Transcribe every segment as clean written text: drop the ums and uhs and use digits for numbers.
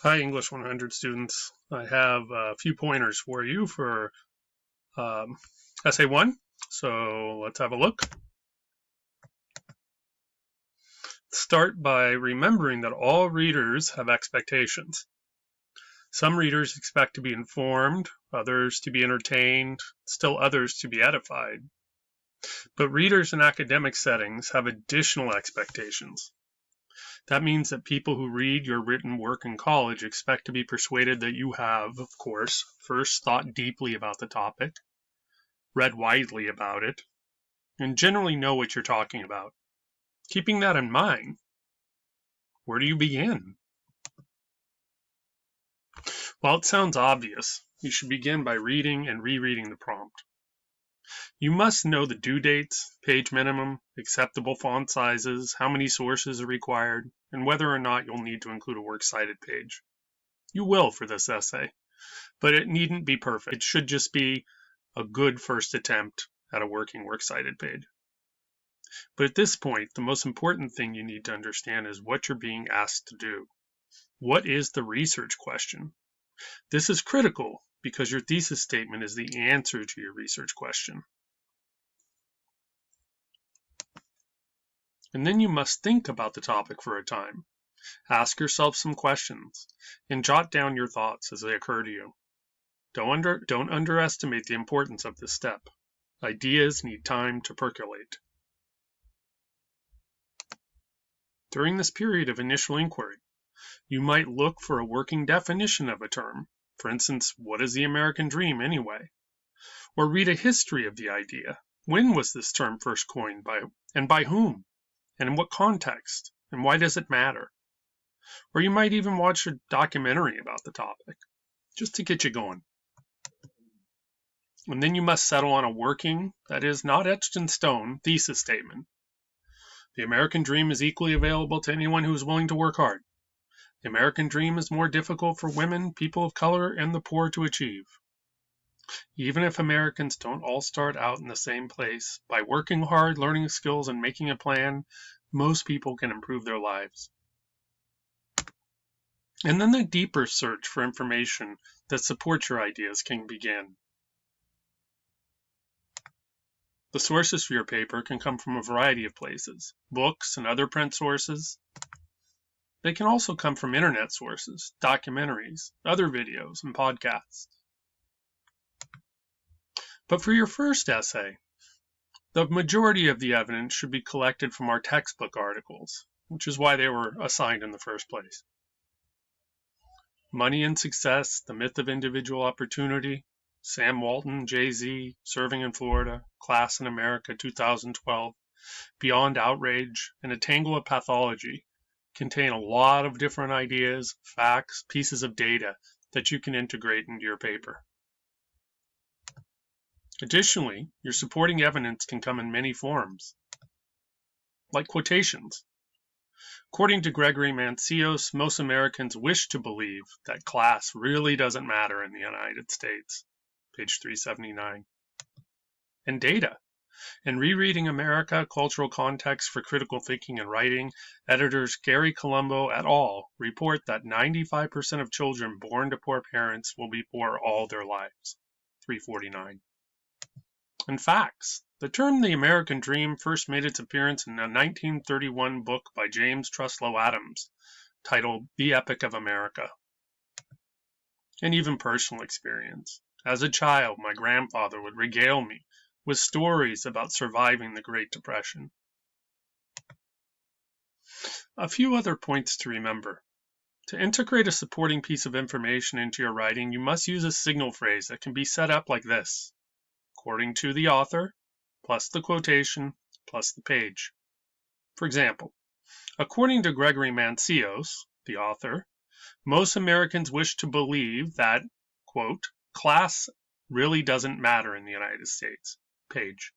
Hi, English 100 students. I have a few pointers for you for Essay 1. So let's have a look. Start by remembering that all readers have expectations. Some readers expect to be informed, others to be entertained, still others to be edified. But readers in academic settings have additional expectations. That means that people who read your written work in college expect to be persuaded that you have, of course, first thought deeply about the topic, read widely about it, and generally know what you're talking about. Keeping that in mind, where do you begin? While it sounds obvious, you should begin by reading and rereading the prompt. You must know the due dates, page minimum, acceptable font sizes, how many sources are required, and whether or not you'll need to include a works cited page. You will for this essay, but it needn't be perfect. It should just be a good first attempt at a working works cited page. But at this point, the most important thing you need to understand is what you're being asked to do. What is the research question? This is critical because your thesis statement is the answer to your research question. And then you must think about the topic for a time. Ask yourself some questions and jot down your thoughts as they occur to you. Don't underestimate the importance of this step. Ideas need time to percolate. During this period of initial inquiry, you might look for a working definition of a term. For instance, what is the American dream anyway? Or read a history of the idea. When was this term first coined and by whom? And in what context? And why does it matter? Or you might even watch a documentary about the topic, just to get you going. And then you must settle on a working, that is, not etched in stone, thesis statement. The American dream is equally available to anyone who is willing to work hard. The American dream is more difficult for women, people of color, and the poor to achieve. Even if Americans don't all start out in the same place, by working hard, learning skills, and making a plan, most people can improve their lives. And then the deeper search for information that supports your ideas can begin. The sources for your paper can come from a variety of places, books and other print sources. They can also come from internet sources, documentaries, other videos, and podcasts. But for your first essay, the majority of the evidence should be collected from our textbook articles, which is why they were assigned in the first place. Money and Success, The Myth of Individual Opportunity, Sam Walton, Jay-Z, Serving in Florida, Class in America 2012, Beyond Outrage, and A Tangle of Pathology contain a lot of different ideas, facts, pieces of data that you can integrate into your paper. Additionally, your supporting evidence can come in many forms, like quotations. According to Gregory Mancios, most Americans wish to believe that class really doesn't matter in the United States, page 379. And data. In Rereading America, Cultural Context for Critical Thinking and Writing, editors Gary Colombo et al. Report that 95% of children born to poor parents will be poor all their lives, 349. And facts. The term the American Dream first made its appearance in a 1931 book by James Truslow Adams, titled The Epic of America. And even personal experience. As a child, my grandfather would regale me with stories about surviving the Great Depression. A few other points to remember. To integrate a supporting piece of information into your writing, you must use a signal phrase that can be set up like this: according to the author, plus the quotation, plus the page. For example, according to Gregory Mancios, the author, most Americans wish to believe that, quote, class really doesn't matter in the United States, page.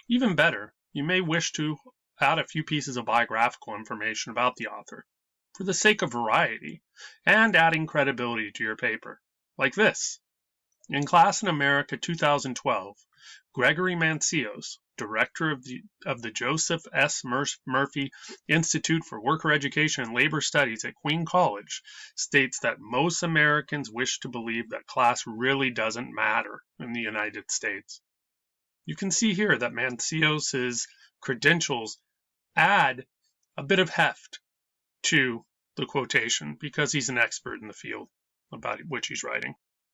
Even better, you may wish to add a few pieces of biographical information about the author, for the sake of variety, and adding credibility to your paper, like this. In Class in America 2012, Gregory Mancios, director of the Joseph S. Murphy Institute for Worker Education and Labor Studies at Queen College, states that most Americans wish to believe that class really doesn't matter in the United States. You can see here that Mancios's credentials add a bit of heft to the quotation because he's an expert in the field about which he's writing.